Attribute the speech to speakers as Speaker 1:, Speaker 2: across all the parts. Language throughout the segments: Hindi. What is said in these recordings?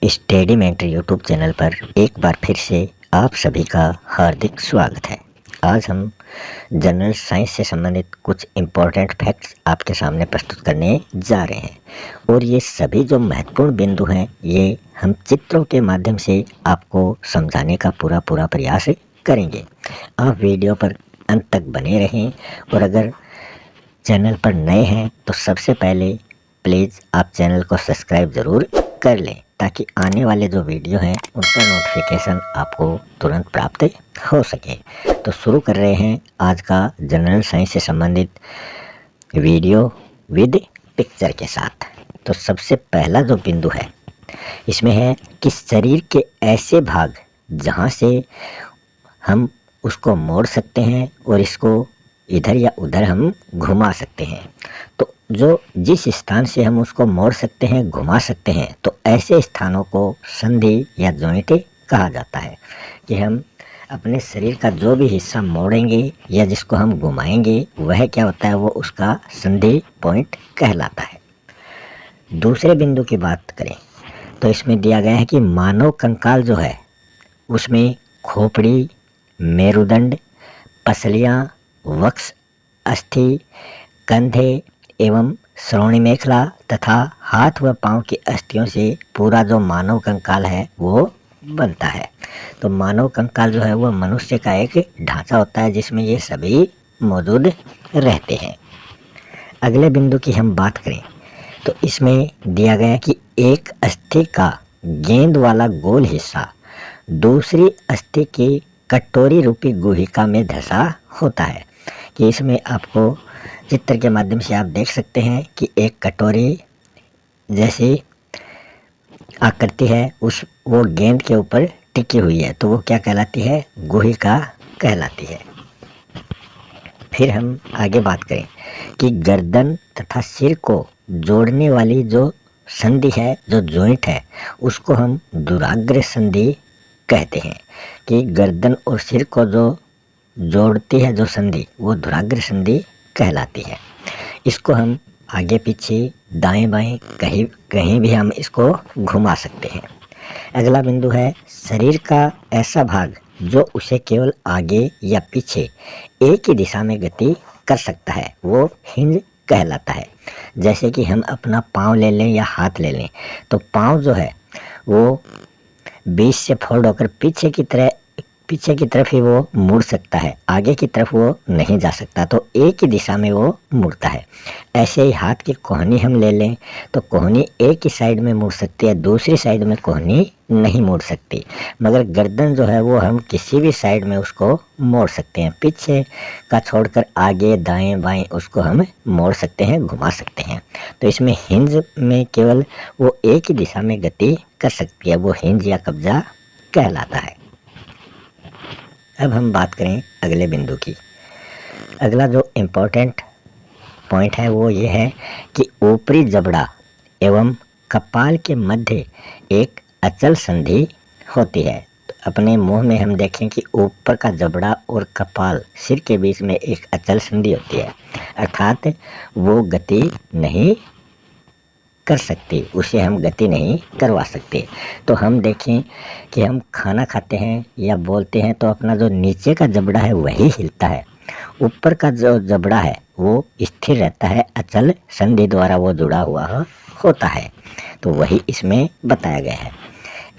Speaker 1: स्टडी मेंटर यूट्यूब चैनल पर एक बार फिर से आप सभी का हार्दिक स्वागत है। आज हम जनरल साइंस से संबंधित कुछ इम्पोर्टेंट फैक्ट्स आपके सामने प्रस्तुत करने जा रहे हैं और ये सभी जो महत्वपूर्ण बिंदु हैं ये हम चित्रों के माध्यम से आपको समझाने का पूरा प्रयास करेंगे। आप वीडियो पर अंत तक बने रहें और अगर चैनल पर नए हैं तो सबसे पहले प्लीज़ आप चैनल को सब्सक्राइब ज़रूर कर लें ताकि आने वाले जो वीडियो हैं उनका नोटिफिकेशन आपको तुरंत प्राप्त हो सके। तो शुरू कर रहे हैं आज का जनरल साइंस से संबंधित वीडियो विद पिक्चर के साथ। तो सबसे पहला जो बिंदु है इसमें है कि शरीर के ऐसे भाग जहाँ से हम उसको मोड़ सकते हैं और इसको इधर या उधर हम घुमा सकते हैं। तो जो जिस स्थान से हम उसको मोड़ सकते हैं, घुमा सकते हैं, तो ऐसे स्थानों को संधि या जॉइंट कहा जाता है कि हम अपने शरीर का जो भी हिस्सा मोड़ेंगे या जिसको हम घुमाएंगे वह क्या होता है, वो उसका संधि पॉइंट कहलाता है। दूसरे बिंदु की बात करें तो इसमें दिया गया है कि मानव कंकाल जो है उसमें खोपड़ी, मेरुदंड, पसलियाँ, वक्ष, अस्थि, कंधे एवं श्रोणि मेखला तथा हाथ व पांव की अस्थियों से पूरा जो मानव कंकाल है वो बनता है। तो मानव कंकाल जो है वो मनुष्य का एक ढांचा होता है जिसमें ये सभी मौजूद रहते हैं। अगले बिंदु की हम बात करें तो इसमें दिया गया कि एक अस्थि का गेंद वाला गोल हिस्सा दूसरी अस्थि की कटोरी रूपी गुहिका में धंसा होता है। कि इसमें आपको चित्र के माध्यम से आप देख सकते हैं कि एक कटोरी जैसी आकृति है, वो गेंद के ऊपर टिकी हुई है, तो वो क्या कहलाती है, गुहिका कहलाती है। फिर हम आगे बात करें कि गर्दन तथा सिर को जोड़ने वाली जो संधि है, जो जॉइंट है, उसको हम दुराग्र संधि कहते हैं। कि गर्दन और सिर को जो जोड़ती है जो संधि, वो धुराग्र संधि कहलाती है। इसको हम आगे पीछे दाएं बाएं कहीं भी हम इसको घुमा सकते हैं। अगला बिंदु है शरीर का ऐसा भाग जो उसे केवल आगे या पीछे एक ही दिशा में गति कर सकता है, वो हिंज कहलाता है। जैसे कि हम अपना पाँव ले लें या हाथ ले लें, तो पाँव जो है वो बीच से फोल्ड होकर पीछे की तरफ ही वो मुड़ सकता है, आगे की तरफ वो नहीं जा सकता, तो एक ही दिशा में वो मुड़ता है। ऐसे ही हाथ की कोहनी हम ले लें तो कोहनी एक ही साइड में मुड़ सकती है, दूसरी साइड में कोहनी नहीं मुड़ सकती। मगर गर्दन जो है वो हम किसी भी साइड में उसको मोड़ सकते हैं, पीछे का छोड़कर आगे दाएं बाएं उसको हम मोड़ सकते हैं, घुमा सकते हैं। तो इसमें हिंज में केवल वो एक ही दिशा में गति कर सकती है, वो हिंज या कब्जा कहलाता है। अब हम बात करें अगले बिंदु की। अगला जो इम्पोर्टेंट पॉइंट है वो ये है कि ऊपरी जबड़ा एवं कपाल के मध्य एक अचल संधि होती है। तो अपने मुंह में हम देखें कि ऊपर का जबड़ा और कपाल सिर के बीच में एक अचल संधि होती है, अर्थात वो गति नहीं कर सकती, उसे हम गति नहीं करवा सकते। तो हम देखें कि हम खाना खाते हैं या बोलते हैं तो अपना जो नीचे का जबड़ा है वही हिलता है, ऊपर का जो जबड़ा है वो स्थिर रहता है, अचल संधि द्वारा वो जुड़ा हुआ होता है। तो वही इसमें बताया गया है।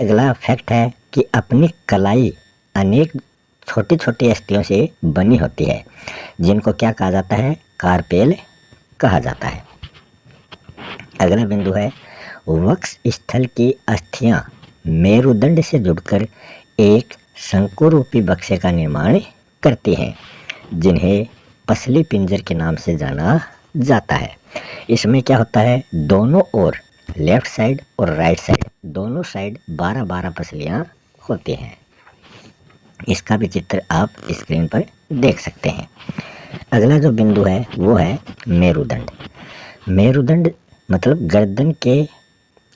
Speaker 1: अगला फैक्ट है कि अपनी कलाई अनेक छोटी छोटी अस्थियों से बनी होती है जिनको क्या कहा जाता है, कार्पेल कहा जाता है। अगला बिंदु है वक्ष स्थल की अस्थियां मेरुदंड से जुड़कर एक शंकु रूपी बक्से का निर्माण करती हैं जिन्हें पसली पिंजर के नाम से जाना जाता है। इसमें क्या होता है, दोनों ओर लेफ्ट साइड और राइट साइड दोनों साइड 12-12 पसलियां होती हैं। इसका भी चित्र आप स्क्रीन पर देख सकते हैं। अगला जो बिंदु है वो है मेरुदंड। मेरुदंड मतलब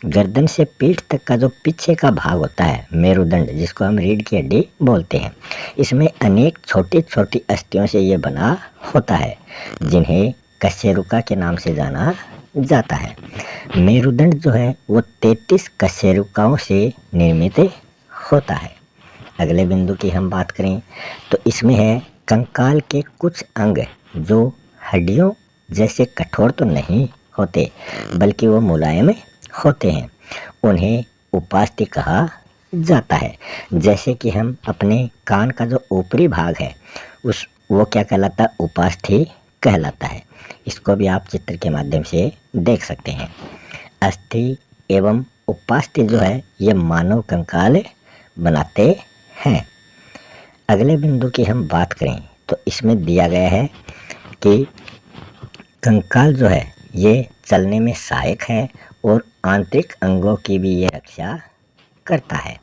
Speaker 1: गर्दन से पीठ तक का जो पीछे का भाग होता है मेरुदंड, जिसको हम रीढ़ की हड्डी बोलते हैं। इसमें अनेक छोटी छोटी अस्थियों से ये बना होता है जिन्हें कशेरुका के नाम से जाना जाता है। मेरुदंड जो है वो 33 कशेरुकाओं से निर्मित होता है। अगले बिंदु की हम बात करें तो इसमें है कंकाल के कुछ अंग जो हड्डियों जैसे कठोर तो नहीं होते बल्कि वो मुलायम होते हैं, उन्हें उपास्थि कहा जाता है। जैसे कि हम अपने कान का जो ऊपरी भाग है वो क्या कहलाता है, उपास्थि कहलाता है। इसको भी आप चित्र के माध्यम से देख सकते हैं। अस्थि एवं उपास्थि जो है ये मानव कंकाल बनाते हैं। अगले बिंदु की हम बात करें तो इसमें दिया गया है कि कंकाल जो है ये चलने में सहायक है और आंतरिक अंगों की भी ये रक्षा करता है।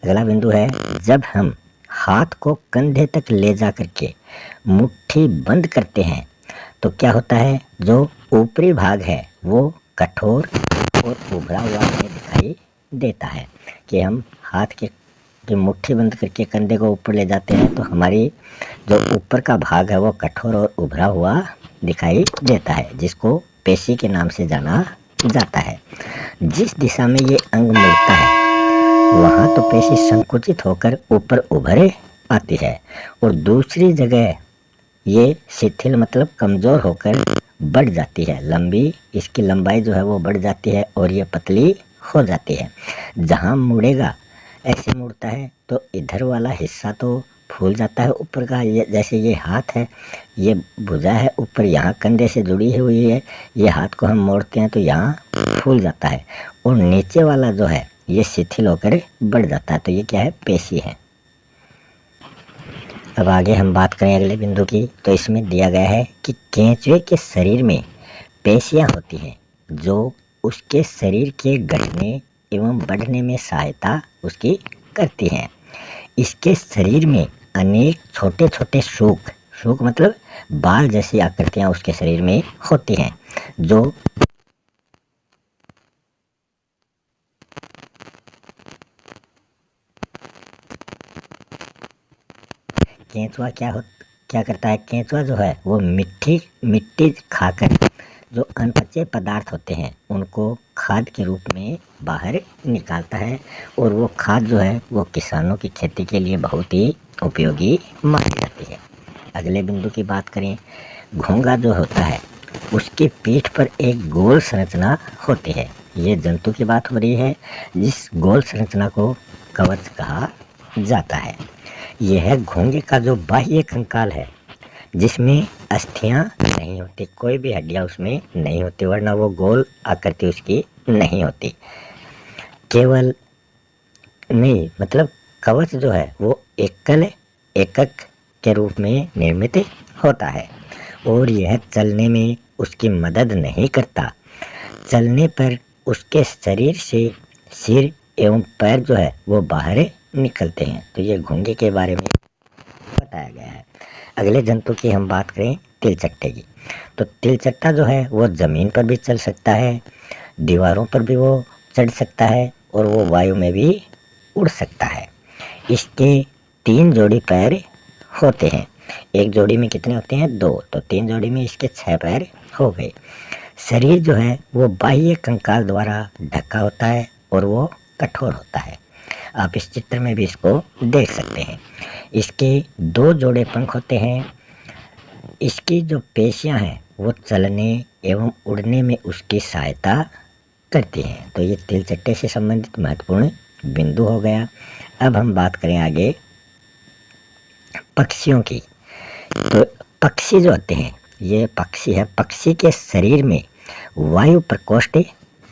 Speaker 1: अगला बिंदु है, जब हम हाथ को कंधे तक ले जा करके मुट्ठी बंद करते हैं तो क्या होता है, जो ऊपरी भाग है वो कठोर और उभरा हुआ हमें दिखाई देता है। कि हम हाथ की मुट्ठी बंद करके कंधे को ऊपर ले जाते हैं तो हमारी जो ऊपर का भाग है वो कठोर और उभरा हुआ दिखाई देता है, जिसको पेशी के नाम से जाना जाता है। जिस दिशा में ये अंग मुड़ता है वहाँ तो पेशी संकुचित होकर ऊपर उभरे आती है और दूसरी जगह ये शिथिल मतलब कमज़ोर होकर बढ़ जाती है। इसकी लंबाई जो है वो बढ़ जाती है और ये पतली हो जाती है। जहाँ मुड़ेगा ऐसे मुड़ता है तो इधर वाला हिस्सा तो फूल जाता है ऊपर का, ये जैसे ये हाथ है, ये भुजा है ऊपर यहाँ कंधे से जुड़ी हुई है, ये हाथ को हम मोड़ते हैं तो यहाँ फूल जाता है और नीचे वाला जो है ये शिथिल होकर बढ़ जाता है। तो ये क्या है, पेशी है। अब आगे हम बात करें अगले बिंदु की तो इसमें दिया गया है कि केंचुए के शरीर में पेशियां होती हैं जो उसके शरीर के गठने एवं बढ़ने में सहायता उसकी करती हैं। इसके शरीर में अनेक छोटे छोटे सूक मतलब बाल जैसी आकृतियां उसके शरीर में होती हैं। जो केंचुआ क्या करता है, केंचुआ जो है वो मिट्टी खाकर जो अनपचे पदार्थ होते हैं उनको खाद के रूप में बाहर निकालता है और वो खाद जो है वो किसानों की खेती के लिए बहुत ही उपयोगी मानी जाती है। अगले बिंदु की बात करें, घोंगा जो होता है उसकी पीठ पर एक गोल संरचना होती है। ये जंतु की बात हो रही है, जिस गोल संरचना को कवच कहा जाता है। यह है घोंगे का जो बाह्य कंकाल है जिसमें अस्थियां नहीं होती, कोई भी हड्डियां उसमें नहीं होती, वरना वो गोल आकृति उसकी नहीं होती। केवल नहीं मतलब कवच जो है वो एकक के रूप में निर्मित होता है और यह चलने में उसकी मदद नहीं करता। चलने पर उसके शरीर से सिर एवं पैर जो है वो बाहर निकलते हैं। तो ये घोंगे के बारे में बताया गया है। अगले जंतु की हम बात करें तिलचट्टे की, तो तिलचट्टा जो है वो ज़मीन पर भी चल सकता है, दीवारों पर भी वो चढ़ सकता है और वो वायु में भी उड़ सकता है। इसके 3 जोड़ी पैर होते हैं। एक जोड़ी में कितने होते हैं, 2, तो 3 जोड़ी में इसके 6 पैर हो गए। शरीर जो है वो बाह्य कंकाल द्वारा ढका होता है और वो कठोर होता है। आप इस चित्र में भी इसको देख सकते हैं। इसके 2 जोड़े पंख होते हैं। इसकी जो पेशियां हैं वो चलने एवं उड़ने में उसकी सहायता करती हैं। तो ये तिलचट्टे से संबंधित महत्वपूर्ण बिंदु हो गया। अब हम बात करें आगे पक्षियों की, तो पक्षी जो होते हैं ये पक्षी है। पक्षी के शरीर में वायु प्रकोष्ठ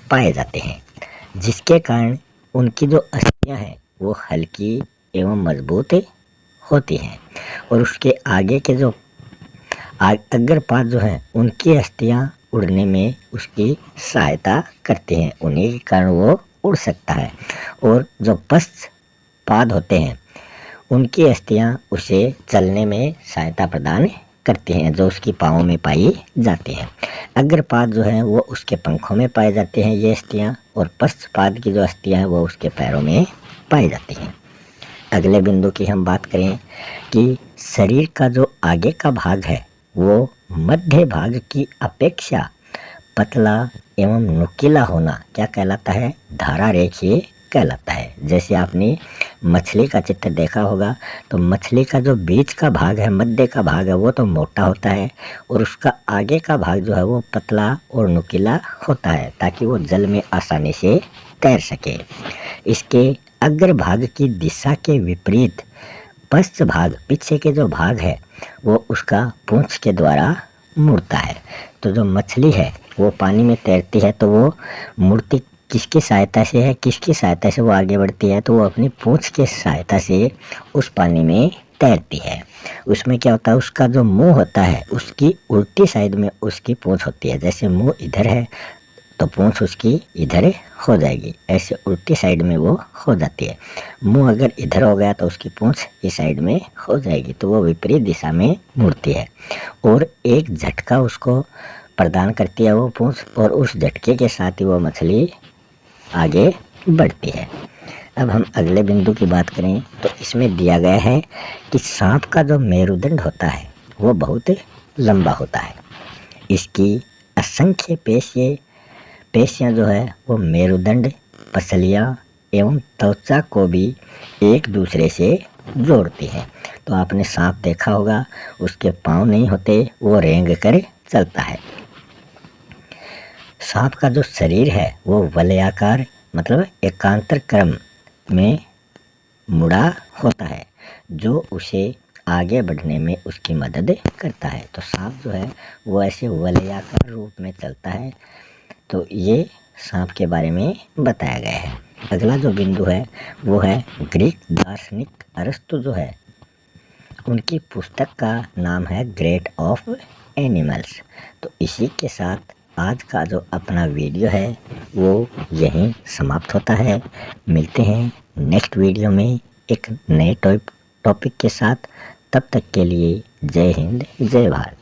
Speaker 1: पाए जाते हैं जिसके कारण उनकी जो अस्थियां हैं वो हल्की एवं मजबूत होती हैं और उसके आगे के जो अग्रपाद जो हैं उनकी अस्थियां उड़ने में उसकी सहायता करती हैं, उन्हीं के कारण वो उड़ सकता है। और जो पश्चपाद होते हैं उनकी अस्थियां उसे चलने में सहायता प्रदान करती हैं, जो उसकी पाँवों में पाई जाती हैं। अग्रपाद जो है वो उसके पंखों में पाए जाते हैं ये अस्थियां, और पश्चपाद की जो अस्थियां हैं वो उसके पैरों में पाई जाती हैं। अगले बिंदु की हम बात करें कि शरीर का जो आगे का भाग है वो मध्य भाग की अपेक्षा पतला एवं नुकीला होना क्या कहलाता है? धारा रेखीय कहलाता है। जैसे आपने मछली का चित्र देखा होगा तो मछली का जो बीच का भाग है, मध्य का भाग है, वो तो मोटा होता है और उसका आगे का भाग जो है वो पतला और नुकीला होता है ताकि वो जल में आसानी से तैर सके। इसके अग्र भाग की दिशा के विपरीत पश्च भाग, पीछे के जो भाग है वो उसका पूंछ के द्वारा मुड़ता है। तो जो मछली है वो पानी में तैरती है तो वो मुड़ती किसकी सहायता से है? किसकी सहायता से वो आगे बढ़ती है? तो वो अपनी पूंछ की सहायता से उस पानी में तैरती है। उसमें क्या होता है, उसका जो मुंह होता है उसकी उल्टी साइड में उसकी पूंछ होती है। जैसे मुंह इधर है तो पूंछ उसकी इधर हो जाएगी, ऐसे उल्टी साइड में वो हो जाती है। मुंह अगर इधर हो गया तो उसकी पूंछ इस साइड में हो जाएगी, तो वो विपरीत दिशा में मुड़ती है और एक झटका उसको प्रदान करती है वो पूंछ, और उस झटके के साथ ही वो मछली आगे बढ़ती है। अब हम अगले बिंदु की बात करें तो इसमें दिया गया है कि सांप का जो मेरुदंड होता है वो बहुत लंबा होता है। इसकी असंख्य पेशियाँ जो है वो मेरुदंड, पसलियाँ एवं त्वचा को भी एक दूसरे से जोड़ती है। तो आपने सांप देखा होगा, उसके पाँव नहीं होते, वो रेंग कर चलता है। सांप का जो शरीर है वो वलयाकार मतलब एकांतर क्रम में मुड़ा होता है जो उसे आगे बढ़ने में उसकी मदद करता है। तो सांप जो है वो ऐसे वलयाकार रूप में चलता है। तो ये सांप के बारे में बताया गया है। अगला जो बिंदु है वो है ग्रीक दार्शनिक अरस्तु जो है उनकी पुस्तक का नाम है ग्रेट ऑफ एनिमल्स। तो इसी के साथ आज का जो अपना वीडियो है वो यहीं समाप्त होता है। मिलते हैं नेक्स्ट वीडियो में एक नए टॉपिक के साथ। तब तक के लिए जय हिंद, जय भारत।